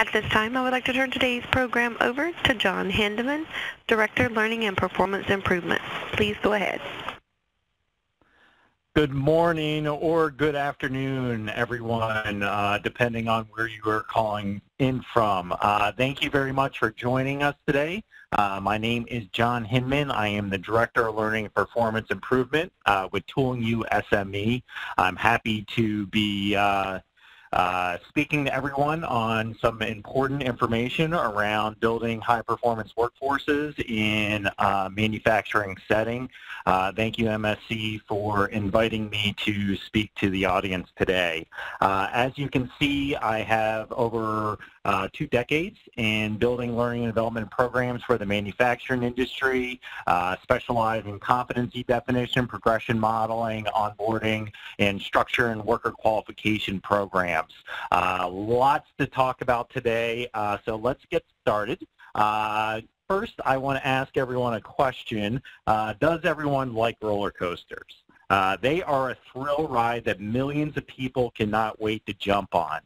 At this time, I would like to turn today's program over to John Hindeman, Director, Learning and Performance Improvement. Please go ahead. Good morning or good afternoon, everyone, depending on where you are calling in from. Thank you very much for joining us today. My name is John Hinman. I am the Director of Learning and Performance Improvement with Tooling U SME. I'm happy to be speaking to everyone on some important information around building high-performance workforces in a manufacturing setting. Thank you, MSC, for inviting me to speak to the audience today. As you can see, I have over 2 decades in building learning and development programs for the manufacturing industry, specializing in competency definition, progression modeling, onboarding, and structure and worker qualification programs. Lots to talk about today, so let's get started. First, I want to ask everyone a question. Does everyone like roller coasters? They are a thrill ride that millions of people cannot wait to jump on.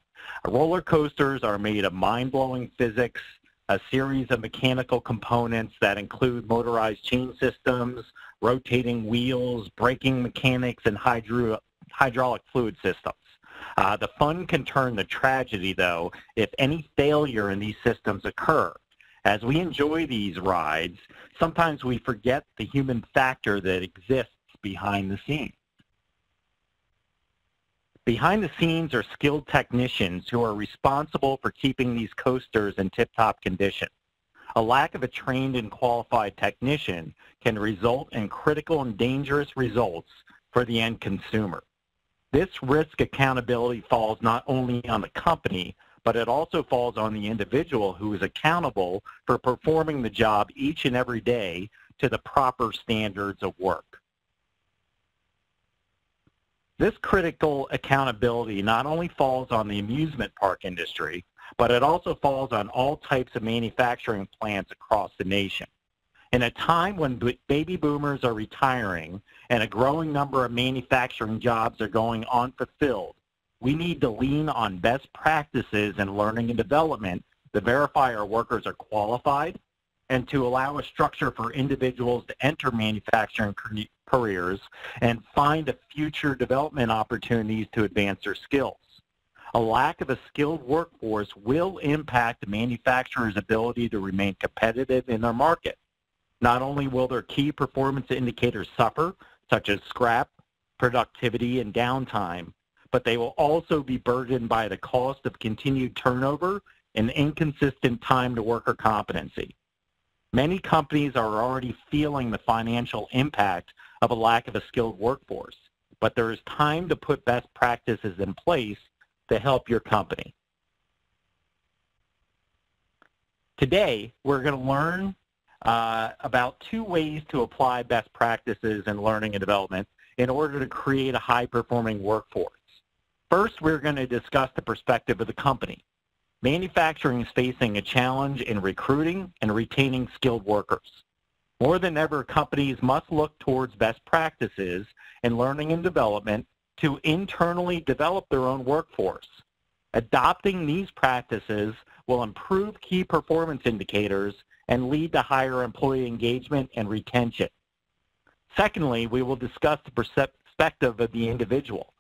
Roller coasters are made of mind-blowing physics, a series of mechanical components that include motorized chain systems, rotating wheels, braking mechanics, and hydraulic fluid systems. The fun can turn to tragedy, though, if any failure in these systems occur. As we enjoy these rides, sometimes we forget the human factor that exists behind the scenes. Behind the scenes are skilled technicians who are responsible for keeping these coasters in tip-top condition. A lack of a trained and qualified technician can result in critical and dangerous results for the end consumer. This risk accountability falls not only on the company, but it also falls on the individual who is accountable for performing the job each and every day to the proper standards of work. This critical accountability not only falls on the amusement park industry, but it also falls on all types of manufacturing plants across the nation. In a time when baby boomers are retiring and a growing number of manufacturing jobs are going unfulfilled, we need to lean on best practices in learning and development to verify our workers are qualified and to allow a structure for individuals to enter manufacturing careers and find future development opportunities to advance their skills. A lack of a skilled workforce will impact the manufacturer's ability to remain competitive in their market. Not only will their key performance indicators suffer, such as scrap, productivity, and downtime, but they will also be burdened by the cost of continued turnover and inconsistent time to worker competency. Many companies are already feeling the financial impact of a lack of a skilled workforce, but there is time to put best practices in place to help your company. Today, we're going to learn about 2 ways to apply best practices in learning and development in order to create a high-performing workforce. First, we're going to discuss the perspective of the company. Manufacturing is facing a challenge in recruiting and retaining skilled workers. More than ever, companies must look towards best practices in learning and development to internally develop their own workforce. Adopting these practices will improve key performance indicators and lead to higher employee engagement and retention. Secondly, we will discuss the perspective of the individual.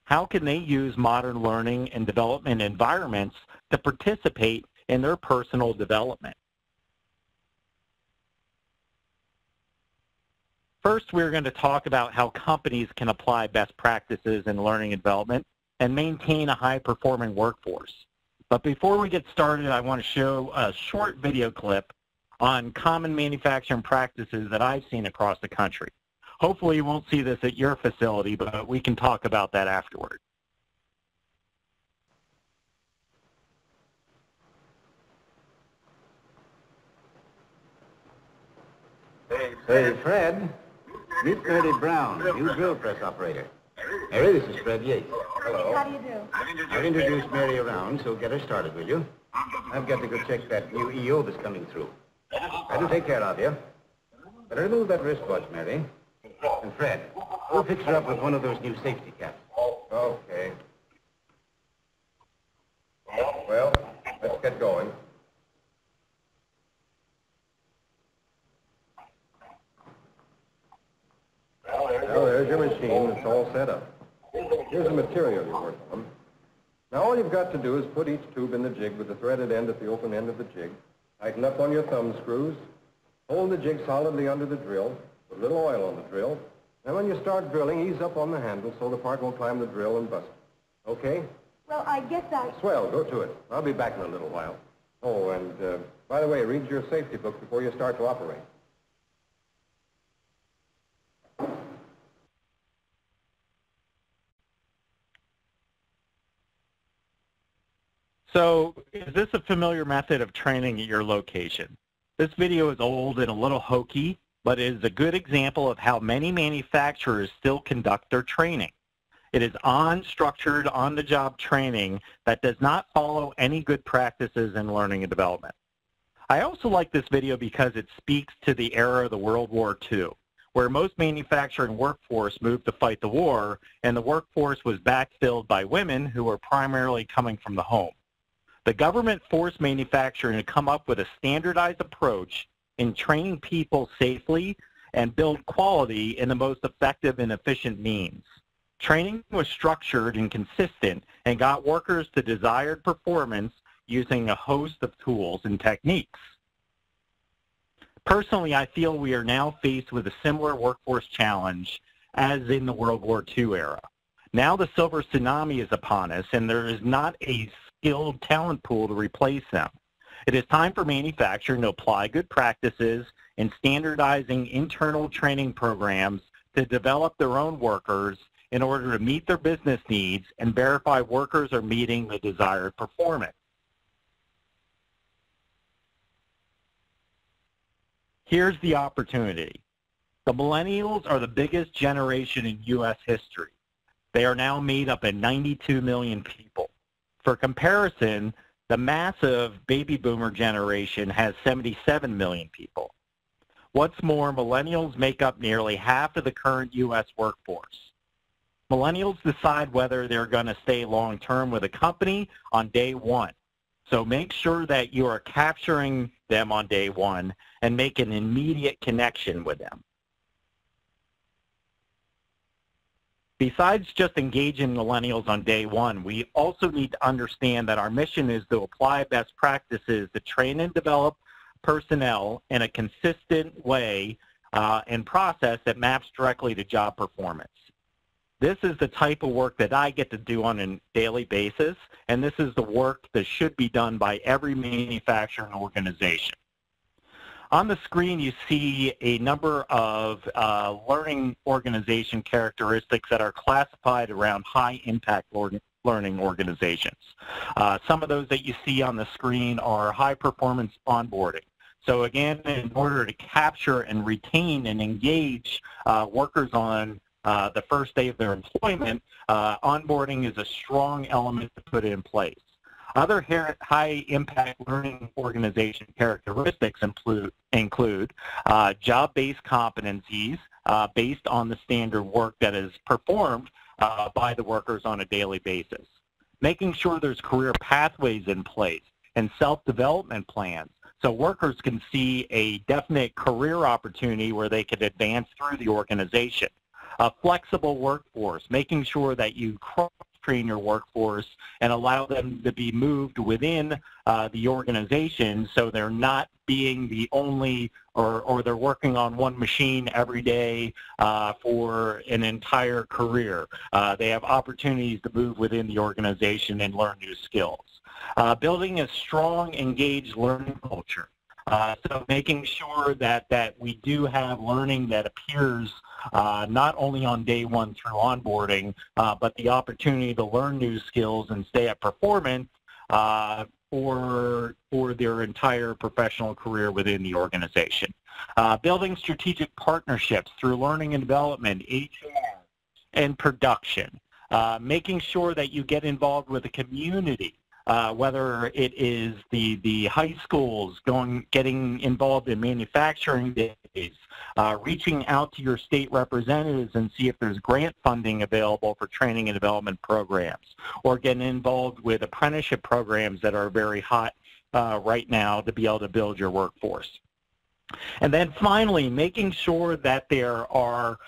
How can they use modern learning and development environments to participate in their personal development? First, we're going to talk about how companies can apply best practices in learning and development and maintain a high-performing workforce. But before we get started, I want to show a short video clip on common manufacturing practices that I've seen across the country. Hopefully you won't see this at your facility, but we can talk about that afterward. Hey, Fred. Meet Mary Brown, new drill press operator. Mary, this is Fred Yates. Hello. How do you do? I'll introduce Mary around, so get her started, will you? I've got to go check that new EO that's coming through. That'll take care of you. Better remove that wristwatch, Mary. And Fred, we'll fix her up with one of those new safety caps. Okay. Well, let's get going. Well, there's your machine. It's all set up. Here's the material you work on. Now, all you've got to do is put each tube in the jig with the threaded end at the open end of the jig. Tighten up on your thumb screws. Hold the jig solidly under the drill. Put a little oil on the drill. And when you start drilling, ease up on the handle so the part won't climb the drill and bust it. Okay? Well, I guess Swell, go to it. I'll be back in a little while. Oh, and by the way, read your safety book before you start to operate. So, is this a familiar method of training at your location? This video is old and a little hokey, but it is a good example of how many manufacturers still conduct their training. It is unstructured, on-the-job training that does not follow any good practices in learning and development. I also like this video because it speaks to the era of the World War II, where most manufacturing workforce moved to fight the war, and the workforce was backfilled by women who were primarily coming from the home. The government forced manufacturing to come up with a standardized approach in training people safely and build quality in the most effective and efficient means. Training was structured and consistent and got workers to desired performance using a host of tools and techniques. Personally, I feel we are now faced with a similar workforce challenge as in the World War II era. Now the Silver Tsunami is upon us, and there is not a skilled talent pool to replace them. It is time for manufacturing to apply good practices in standardizing internal training programs to develop their own workers in order to meet their business needs and verify workers are meeting the desired performance. Here's the opportunity. The millennials are the biggest generation in U.S. history. They are now made up of 92 million people. For comparison, the massive baby boomer generation has 77 million people. What's more, millennials make up nearly half of the current U.S. workforce. Millennials decide whether they're going to stay long-term with a company on day one. So make sure that you are capturing them on day one and make an immediate connection with them. Besides just engaging millennials on day one, we also need to understand that our mission is to apply best practices to train and develop personnel in a consistent way and process that maps directly to job performance. This is the type of work that I get to do on a daily basis, and this is the work that should be done by every manufacturing organization. On the screen, you see a number of learning organization characteristics that are classified around high-impact learning organizations. Some of those that you see on the screen are high-performance onboarding. So again, in order to capture and retain and engage workers on the first day of their employment, onboarding is a strong element to put in place. Other high-impact learning organization characteristics include job-based competencies based on the standard work that is performed by the workers on a daily basis. Making sure there's career pathways in place and self-development plans so workers can see a definite career opportunity where they can advance through the organization. A flexible workforce, making sure that you cross-train your workforce and allow them to be moved within the organization so they're not being the only or they're working on one machine every day for an entire career. They have opportunities to move within the organization and learn new skills. Building a strong, engaged learning culture. So making sure that we do have learning that appears not only on day one through onboarding, but the opportunity to learn new skills and stay at performance for their entire professional career within the organization. Building strategic partnerships through learning and development, HR, and production. Making sure that you get involved with the community. Whether it is the high schools getting involved in manufacturing days, reaching out to your state representatives and see if there's grant funding available for training and development programs, or getting involved with apprenticeship programs that are very hot right now to be able to build your workforce. And then finally, making sure that there are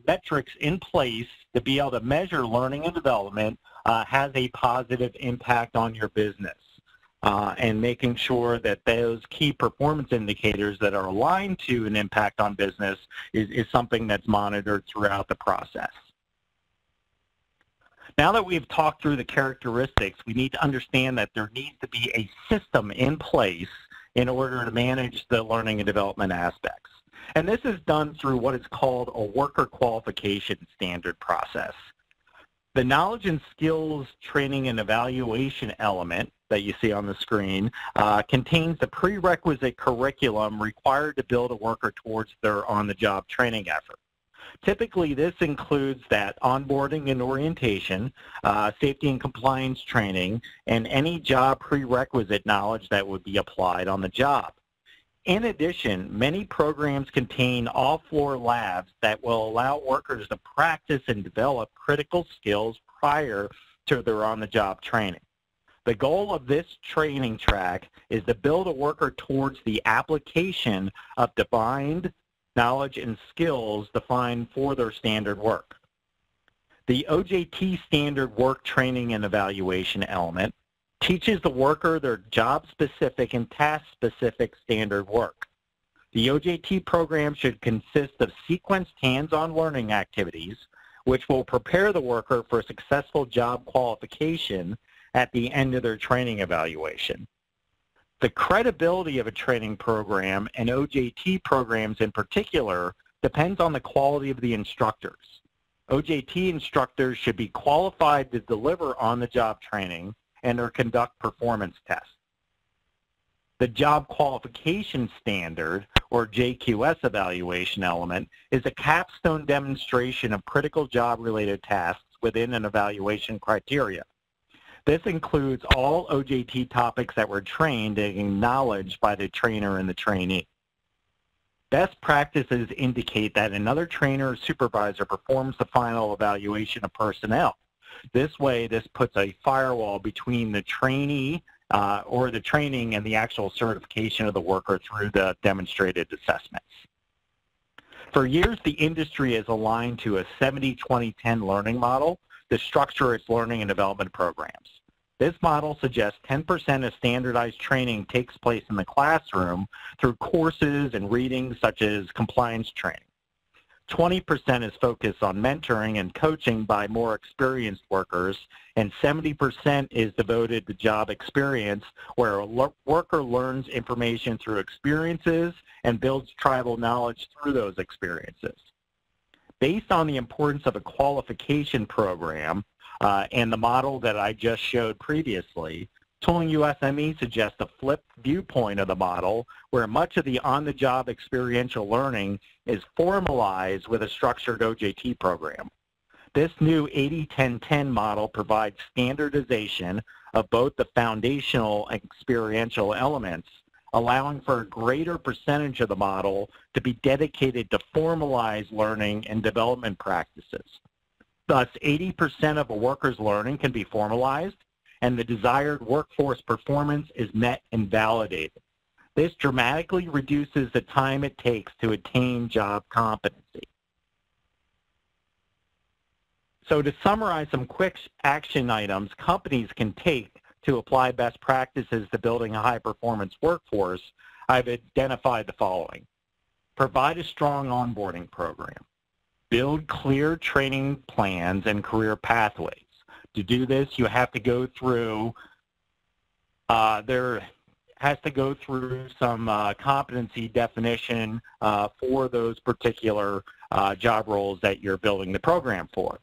metrics in place to be able to measure learning and development has a positive impact on your business. And making sure that those key performance indicators that are aligned to an impact on business is something that's monitored throughout the process. Now that we've talked through the characteristics, we need to understand that there needs to be a system in place in order to manage the learning and development aspects. And this is done through what is called a worker qualification standard process. The knowledge and skills training and evaluation element that you see on the screen contains the prerequisite curriculum required to build a worker towards their on-the-job training effort. Typically, this includes that onboarding and orientation, safety and compliance training, and any job prerequisite knowledge that would be applied on the job. In addition, many programs contain off-floor labs that will allow workers to practice and develop critical skills prior to their on-the-job training. The goal of this training track is to build a worker towards the application of defined knowledge and skills defined for their standard work. The OJT standard work training and evaluation element teaches the worker their job-specific and task-specific standard work. The OJT program should consist of sequenced hands-on learning activities, which will prepare the worker for successful job qualification at the end of their training evaluation. The credibility of a training program, and OJT programs in particular, depends on the quality of the instructors. OJT instructors should be qualified to deliver on-the-job training and or conduct performance tests. The job qualification standard, or JQS evaluation element, is a capstone demonstration of critical job-related tasks within an evaluation criteria. This includes all OJT topics that were trained and acknowledged by the trainer and the trainee. Best practices indicate that another trainer or supervisor performs the final evaluation of personnel. This way, this puts a firewall between the trainee or the training and the actual certification of the worker through the demonstrated assessments. For years, the industry is aligned to a 70-20-10 learning model to structure its learning and development programs. This model suggests 10% of standardized training takes place in the classroom through courses and readings such as compliance training. 20% is focused on mentoring and coaching by more experienced workers, and 70% is devoted to job experience, where a worker learns information through experiences and builds tribal knowledge through those experiences. Based on the importance of a qualification program, and the model that I just showed previously, Tooling USME suggests a flipped viewpoint of the model where much of the on-the-job experiential learning is formalized with a structured OJT program. This new 80-10-10 model provides standardization of both the foundational and experiential elements, allowing for a greater percentage of the model to be dedicated to formalized learning and development practices. Thus, 80% of a worker's learning can be formalized, and the desired workforce performance is met and validated. This dramatically reduces the time it takes to attain job competency. So to summarize some quick action items companies can take to apply best practices to building a high-performance workforce, I've identified the following. Provide a strong onboarding program. Build clear training plans and career pathways. To do this, you have to go through, some competency definition for those particular job roles that you're building the program for.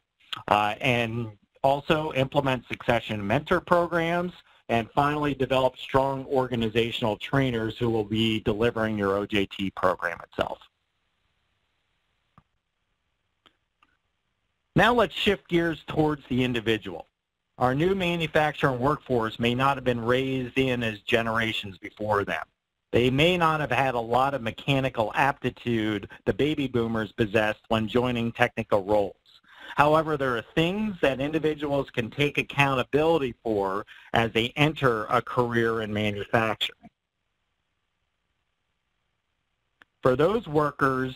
And also implement succession and mentor programs, and finally develop strong organizational trainers who will be delivering your OJT program itself. Now let's shift gears towards the individual. Our new manufacturing workforce may not have been raised in as generations before them. They may not have had a lot of mechanical aptitude the baby boomers possessed when joining technical roles. However, there are things that individuals can take accountability for as they enter a career in manufacturing. For those workers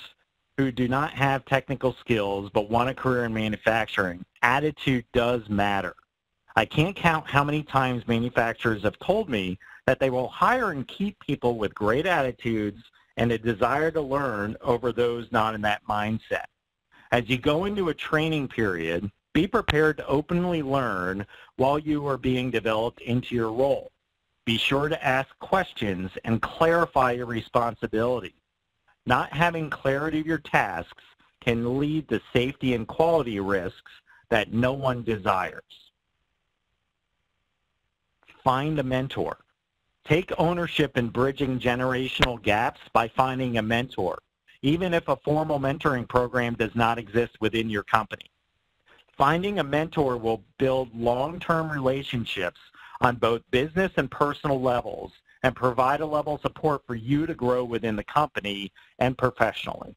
who do not have technical skills but want a career in manufacturing, attitude does matter. I can't count how many times manufacturers have told me that they will hire and keep people with great attitudes and a desire to learn over those not in that mindset. As you go into a training period, be prepared to openly learn while you are being developed into your role. Be sure to ask questions and clarify your responsibility. Not having clarity of your tasks can lead to safety and quality risks that no one desires. Find a mentor. Take ownership in bridging generational gaps by finding a mentor, even if a formal mentoring program does not exist within your company. Finding a mentor will build long-term relationships on both business and personal levels and provide a level of support for you to grow within the company and professionally.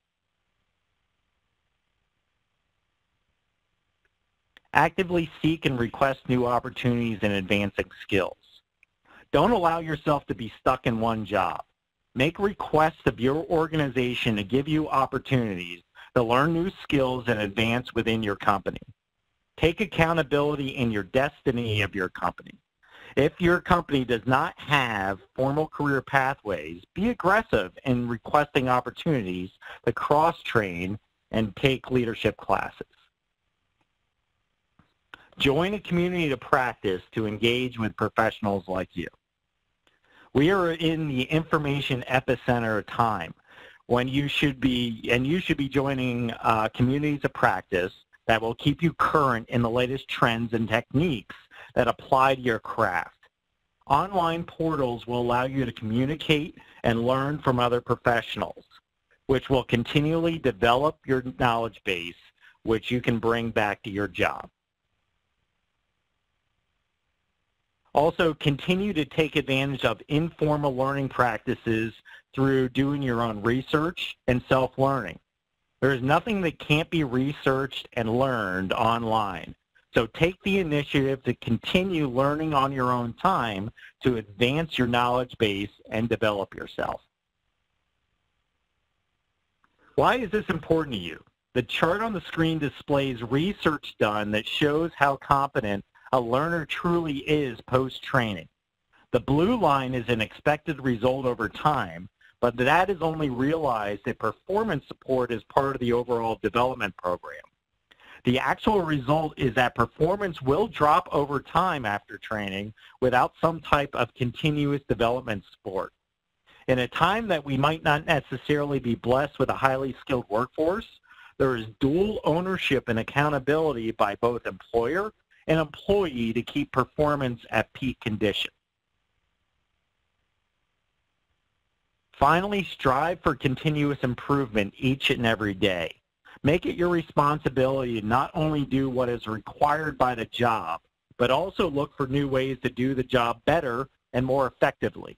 Actively seek and request new opportunities and advancing skills. Don't allow yourself to be stuck in one job. Make requests of your organization to give you opportunities to learn new skills and advance within your company. Take accountability in your destiny of your company. If your company does not have formal career pathways, be aggressive in requesting opportunities to cross-train and take leadership classes. Join a community to practice to engage with professionals like you. We are in the information epicenter of time when you should be joining communities of practice that will keep you current in the latest trends and techniques that apply to your craft. Online portals will allow you to communicate and learn from other professionals, which will continually develop your knowledge base, which you can bring back to your job. Also, continue to take advantage of informal learning practices through doing your own research and self-learning. There is nothing that can't be researched and learned online. So take the initiative to continue learning on your own time to advance your knowledge base and develop yourself. Why is this important to you? The chart on the screen displays research done that shows how competent a learner truly is post-training. The blue line is an expected result over time, but that is only realized if performance support is part of the overall development program. The actual result is that performance will drop over time after training without some type of continuous development support. In a time that we might not necessarily be blessed with a highly skilled workforce, there is dual ownership and accountability by both employer and employee to keep performance at peak condition. Finally, strive for continuous improvement each and every day. Make it your responsibility to not only do what is required by the job, but also look for new ways to do the job better and more effectively.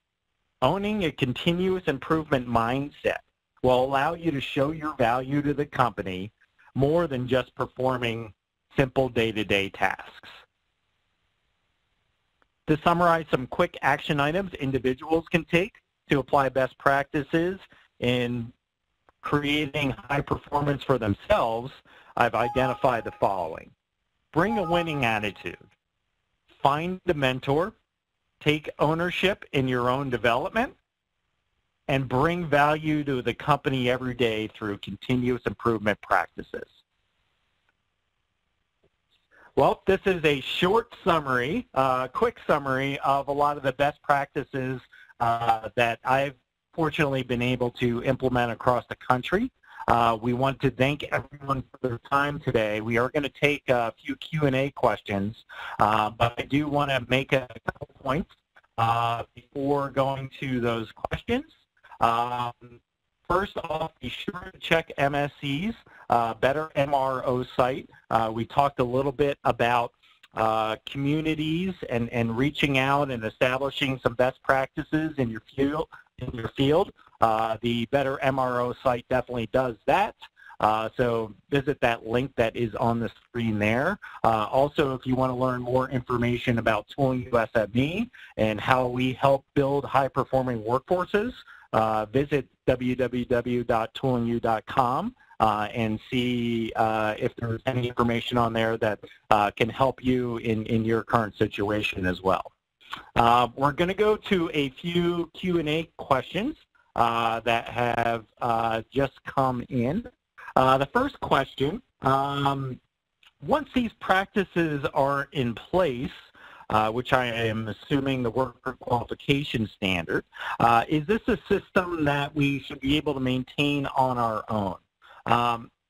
Owning a continuous improvement mindset will allow you to show your value to the company more than just performing simple day-to-day tasks. To summarize some quick action items individuals can take to apply best practices in creating high performance for themselves, I've identified the following. Bring a winning attitude. Find a mentor. Take ownership in your own development. And bring value to the company every day through continuous improvement practices. Well, this is a short summary, quick summary of a lot of the best practices that I've fortunately been able to implement across the country. We want to thank everyone for their time today. We are going to take a few Q&A questions, but I do want to make a couple points before going to those questions. First off, be sure to check MSC's Better MRO site. We talked a little bit about communities and reaching out and establishing some best practices in your field. The Better MRO site definitely does that. So visit that link that is on the screen there. Also, if you want to learn more information about Tooling USME and how we help build high-performing workforces, visit www.toolingu.com and see if there's any information on there that can help you in your current situation as well. We're going to go to a few Q&A questions that have just come in. The first question, once these practices are in place, which I am assuming the worker qualification standard, is this a system that we should be able to maintain on our own?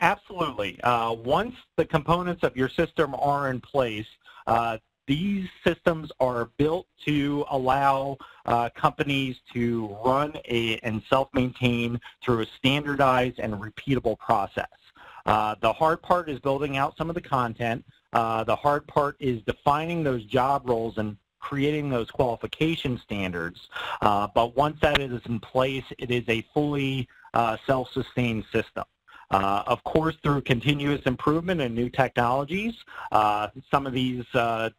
Absolutely. Once the components of your system are in place, these systems are built to allow companies to run and self-maintain through a standardized and repeatable process. The hard part is building out some of the content. The hard part is defining those job roles and creating those qualification standards. But once that is in place, it is a fully self-sustained system. Of course, through continuous improvement and new technologies, some of these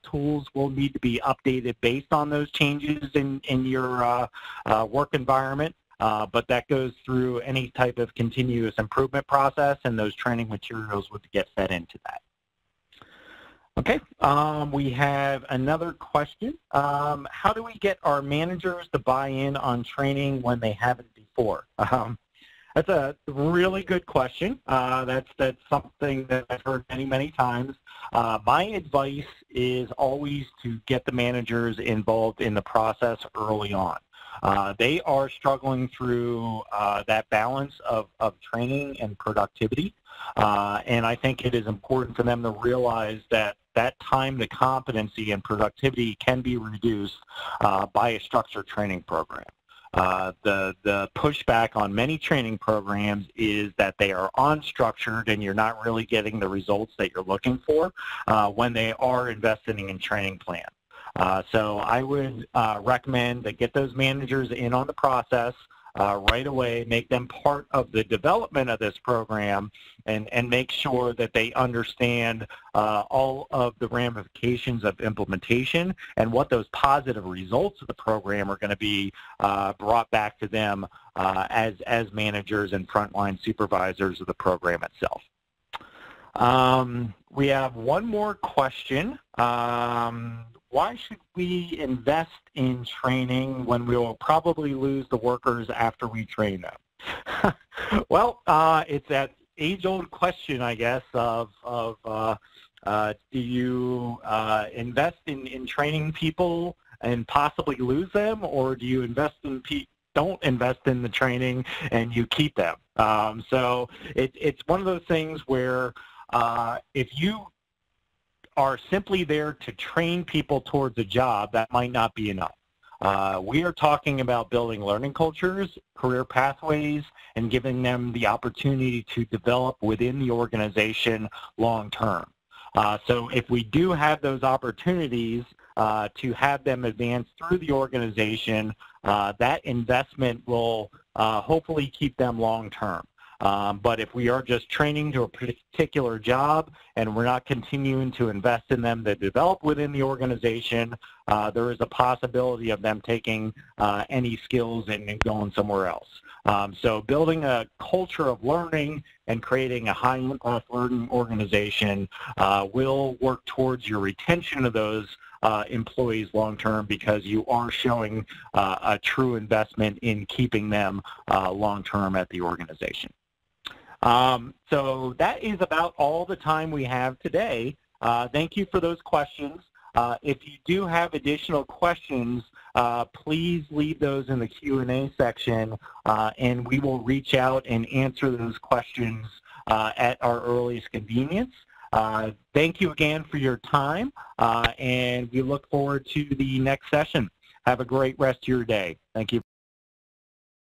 tools will need to be updated based on those changes in your work environment, but that goes through any type of continuous improvement process, and those training materials would get fed into that. Okay, we have another question. How do we get our managers to buy in on training when they haven't before? That's a really good question. That's something that I've heard many, many times. My advice is always to get the managers involved in the process early on. They are struggling through that balance of training and productivity, and I think it is important for them to realize that that time to competency and productivity can be reduced by a structured training program. The pushback on many training programs is that they are unstructured and you're not really getting the results that you're looking for when they are investing in training plan. So I would recommend that get those managers in on the process right away, make them part of the development of this program, and make sure that they understand all of the ramifications of implementation and what those positive results of the program are going to be brought back to them as managers and frontline supervisors of the program itself. We have one more question. Why should we invest in training when we will probably lose the workers after we train them? Well, it's that age-old question, I guess, of do you invest in training people and possibly lose them, or do you invest in don't invest in the training and you keep them? So it's one of those things where if you are simply there to train people towards a job, that might not be enough. We are talking about building learning cultures, career pathways, and giving them the opportunity to develop within the organization long term. So if we do have those opportunities to have them advance through the organization, that investment will hopefully keep them long term. But if we are just training to a particular job and we're not continuing to invest in them to develop within the organization, there is a possibility of them taking any skills and going somewhere else. So building a culture of learning and creating a high-impact learning organization will work towards your retention of those employees long-term, because you are showing a true investment in keeping them long-term at the organization. So that is about all the time we have today. Thank you for those questions. If you do have additional questions, please leave those in the Q&A section, and we will reach out and answer those questions at our earliest convenience. Thank you again for your time, and we look forward to the next session. Have a great rest of your day. Thank you.